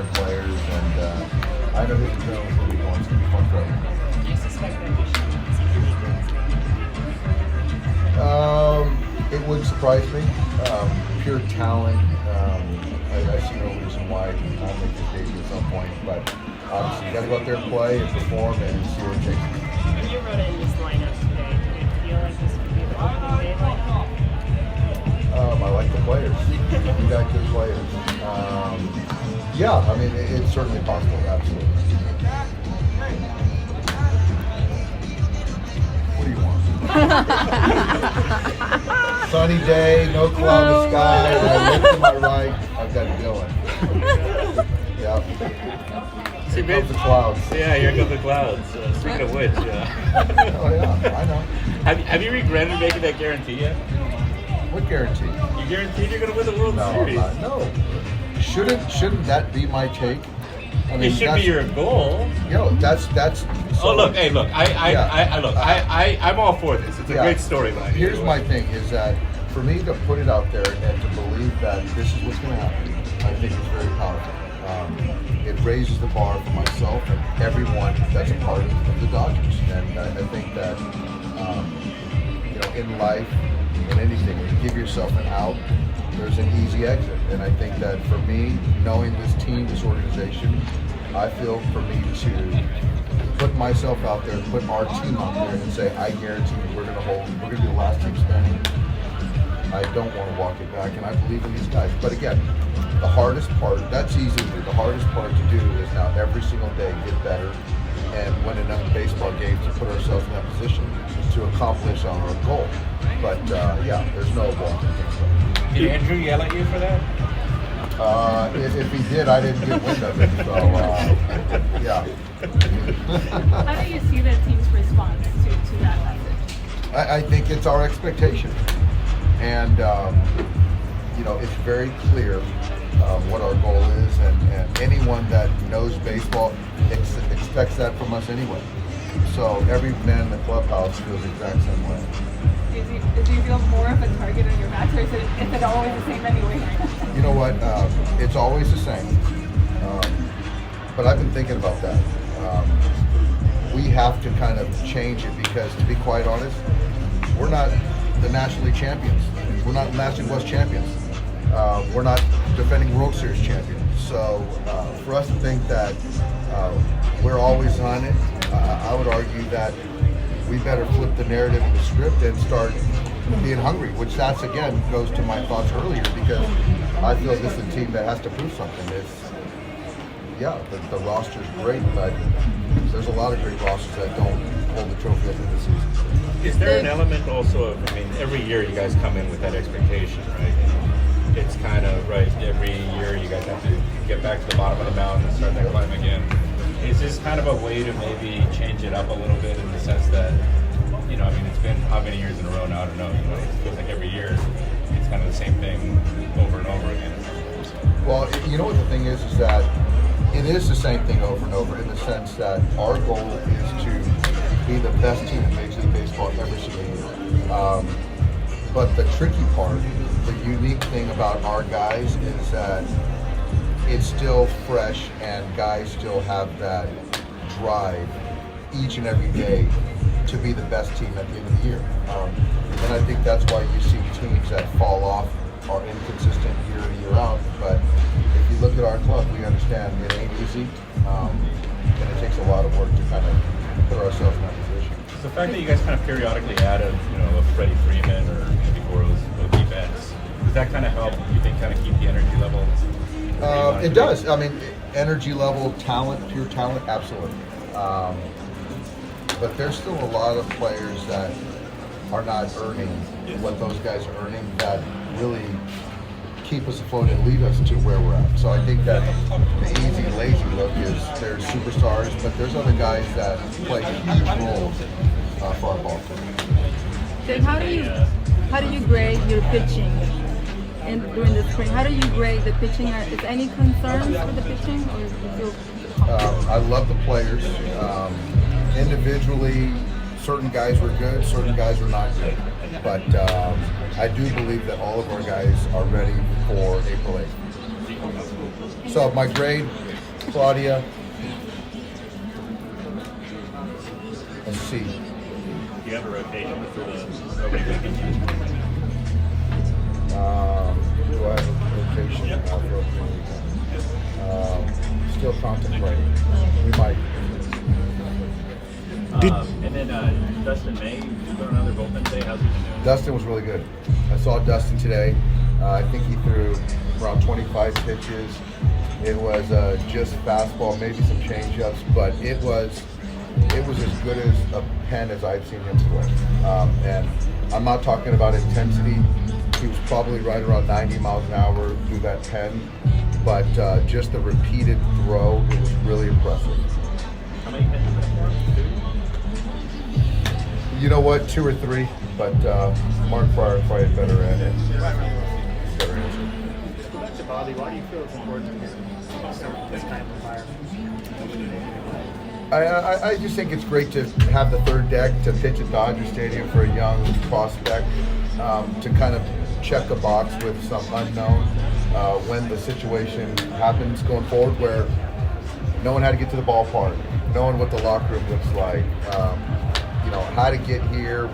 their players, and I know his adrenaline will be going. It's going to be fun for everyone. Do you suspect that you should see the league It would surprise me. Pure talent. I see no reason why he not make his debut at some point. But obviously, you got to go out there and play and perform and see what it takes. When you wrote in this lineup today, did it feel like this would be the opening day lineup? I like the players. You got good players. Yeah, I mean, it's certainly possible. Absolutely. What do you want? Sunny day, no cloud in the sky. I look to my right. I've got Dylan. Yep. See, Here comes the clouds. Yeah, here come the clouds. Speaking of which, yeah. Oh yeah, I know. Have you regretted making that guarantee yet? What guarantee? You guaranteed you're going to win the World No, I'm Series. not. No. Shouldn't that be my take? I It should be your goal. You know, that's. Oh look, hey, look, Yeah. I'm all for this. It's a Yeah. great storyline. Here's my thing: is that for me to put it out there and to believe that this is what's going to happen, I think is very powerful. It raises the bar for myself and everyone that's a part of the Dodgers, and I think that in life, in anything, when you give yourself an out, there's an easy exit. And I think that for me, knowing this team, this organization, I feel for me to put myself out there, put our team out there, and say, I guarantee you, we're going to be the last team standing. I don't want to walk it back, and I believe in these guys. But again, the hardest part, that's easy to do. The hardest part to do is now every single day get better and win enough baseball games to put ourselves in that position to accomplish our goal. But yeah, there's no walking things like. Did Andrew yell at you for that? If he did, I didn't get wind of it. So yeah. How do you see the team's response to that message? I think it's our expectation. And, it's very clear what our goal is, and anyone that knows baseball expects that from us anyway. So every man in the clubhouse feels the exact same way. Do you feel more of a target on your back, or is it always the same anyway? You know what? It's always the same. But I've been thinking about that. We have to kind of change it because, to be quite honest, we're not the National League champions. We're not National League West champions. We're not defending World Series champions. So for us to think that we're always on it, I would argue that we better flip the narrative and the script and start being hungry, which that's, again, goes to my thoughts earlier, because I feel this is a team that has to prove something. The roster's great, but there's a lot of great rosters that don't hold the trophy at the end of the season. Is there an element also of, every year you guys come in with that expectation, right? It's kind of, right, every year you guys have to get back to the bottom of the mountain and start that climb again. Is this kind of a way to maybe change it up a little bit in the sense that, it's been how many years in a row now? I don't know. It feels like every year it's kind of the same thing over and over again. Well, you know what the thing is that it is the same thing over and over, in the sense that our goal is to be the best team in Major League Baseball every single year. But the tricky part, the unique thing about our guys is that it's still fresh and guys still have that drive each and every day to be the best team at the end of the year. And I think that's why you see teams that fall off are inconsistent year in, year out. But if you look at our club, we understand it ain't easy, and it takes a lot of work to kind of put ourselves in that position. The fact that you guys kind of periodically add a Freddie Freeman or before it was Mookie Betts, does that kind of help, you think, kind of keep the energy level? It does. Energy level, talent, pure talent, absolutely. But there's still a lot of players that are not earning what those guys are earning that really keep us afloat and lead us to where we're at. So I think that the easy, lazy look is there's superstars, but there's other guys that play huge roles for our ball team. Then how do you grade your pitching during the spring? How do you grade the pitching? Is any concerns with the pitching, or you feel I love the players. Individually, certain guys were good, certain guys were not good. But I do believe that all of our guys are ready for April 8th. So my grade, Claudia, and C. Do you have a rotation for the opening weekend? Do I have a rotation for opening weekend? Still contemplating. We might. And then Dustin May, you go another bullpen day. How's he been doing? Dustin was really good. I saw Dustin today. I think he threw around 25 pitches. It was just fastball, maybe some changeups, but it was as good as a pen as I've seen him throw. And I'm not talking about intensity. He was probably right around 90 miles an hour through that pen, but just the repeated throw, it was really impressive. How many pitches for him? You know what, 2 or 3, but Mark Fryer probably had better at it. Better answer. Back to Bobby, why do you feel it's important to start this kind of environment? I just think it's great to have the third deck to pitch at Dodger Stadium for a young prospect, to kind of check a box with some unknown when the situation happens going forward, where knowing how to get to the ballpark, knowing what the locker room looks like, how to get here,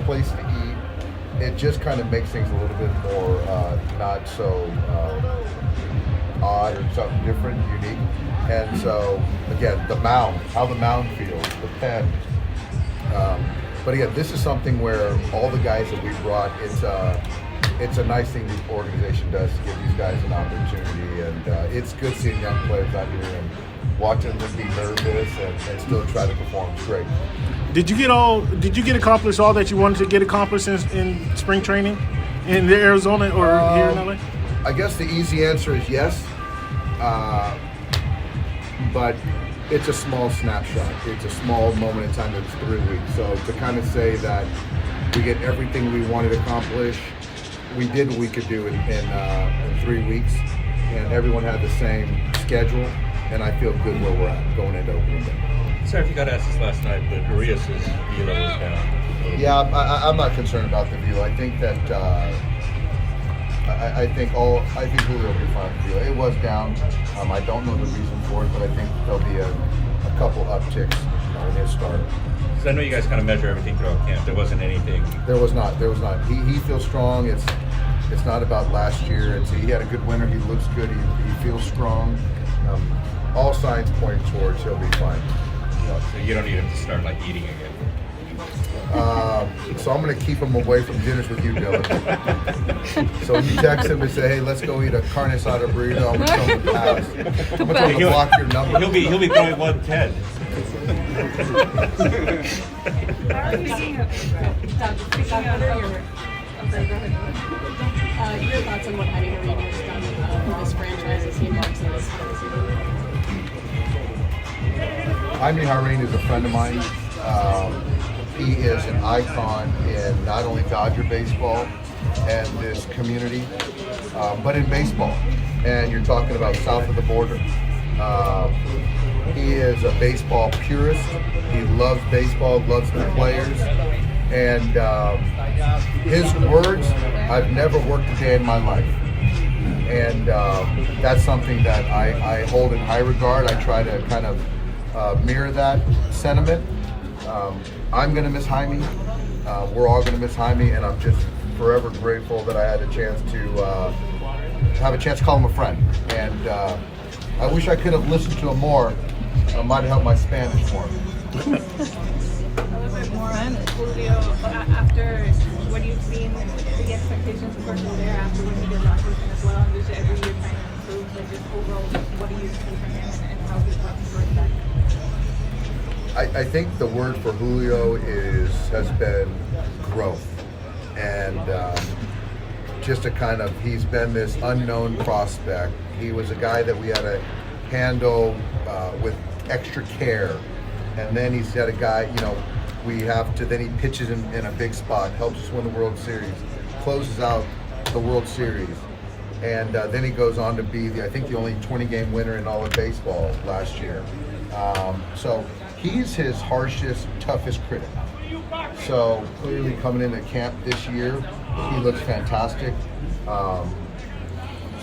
place to eat. It just kind of makes things a little bit more not so odd or something different, unique. And so, again, the mound, how the mound feels, the pen. But again, this is something where all the guys that we brought, it's a nice thing the organization does to give these guys an opportunity. And it's good seeing young players out here and watching them be nervous and still try to perform. It's great. Did you get accomplished all that you wanted to get accomplished in spring training in Arizona or here in LA? I guess the easy answer is yes. But it's a small snapshot. It's a small moment in time. It's 3 weeks. So to kind of say that we get everything we wanted to accomplish, we did what we could do in 3 weeks, and everyone had the same schedule, and I feel good where we're at going into opening day. Sorry if you got asked this last night, but Urias's velo was down. Yeah, I'm not concerned about the view. I think that I think Julio will be fine with view. It was down. I don't know the reason for it, but I think there'll be a couple upticks in his start. Because I know you guys kind of measure everything throughout camp. There wasn't anything. There was not. He feels strong. It's not about last year. He had a good winter. He looks good. He feels strong. All signs point towards he'll be fine. So you don't need him to start like eating again. So I'm going to keep him away from dinners with you, Dylan. So you text him and say, "Hey, let's go eat a carne asada burrito." I'm going to tell him to pass. I'm going to tell him to block your number. He'll be throwing 110. How are you seeing it? Your thoughts on what Jaime Herrera has done for this franchise as he marks this season? Jaime Herrera is a friend of mine. He is an icon in not only Dodger baseball and this community, but in baseball. And you're talking about south of the border. He is a baseball purist. He loves baseball, loves the players. And his words, I've never worked a day in my life. And that's something that I hold in high regard. I try to kind of mirror that sentiment. I'm going to miss Jaime. We're all going to miss Jaime, and I'm just forever grateful that I had a chance to call him a friend. And I wish I could have listened to him more. It might have helped my Spanish more. A little bit more on Julio after what you've seen, the expectations of course are there after what he did last season as well, and just every year trying to improve, but just overall, what do you see from him and how he's working towards that? I think the word for Julio has been growth, and just a kind of, he's been this unknown prospect. He was a guy that we had to handle with extra care, and then he's had a guy, then he pitches in a big spot, helps us win the World Series, closes out the World Series, and then he goes on to be I think the only 20-game winner in all of baseball last year. So he's his harshest, toughest critic. So clearly coming into camp this year, he looks fantastic.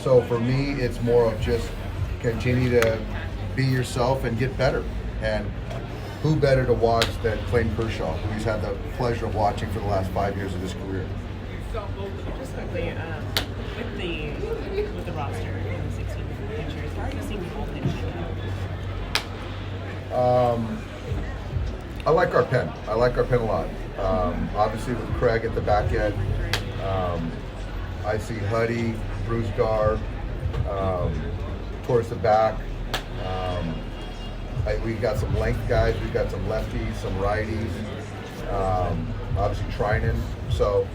So for me, it's more of just continue to be yourself and get better. And who better to watch than Clayton Kershaw, who he's had the pleasure of watching for the last 5 years of his career. Just quickly, with the roster and the 16 pitchers, how are you seeing the bullpen shake out? I like our pen. I like our pen a lot. Obviously with Craig at the back end, I see Huddy, Bruce Gar, towards the back. We got some length guys. We got some lefties, some righties. Obviously Trinan. So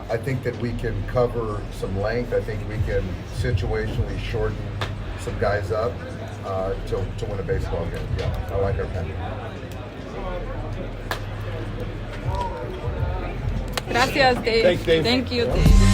I think that we can cover some length. I think we can situationally shorten some guys up to win a baseball game. Yeah, I like our pen. Gracias, Dave. Thanks, Dave. Thank you, Dave.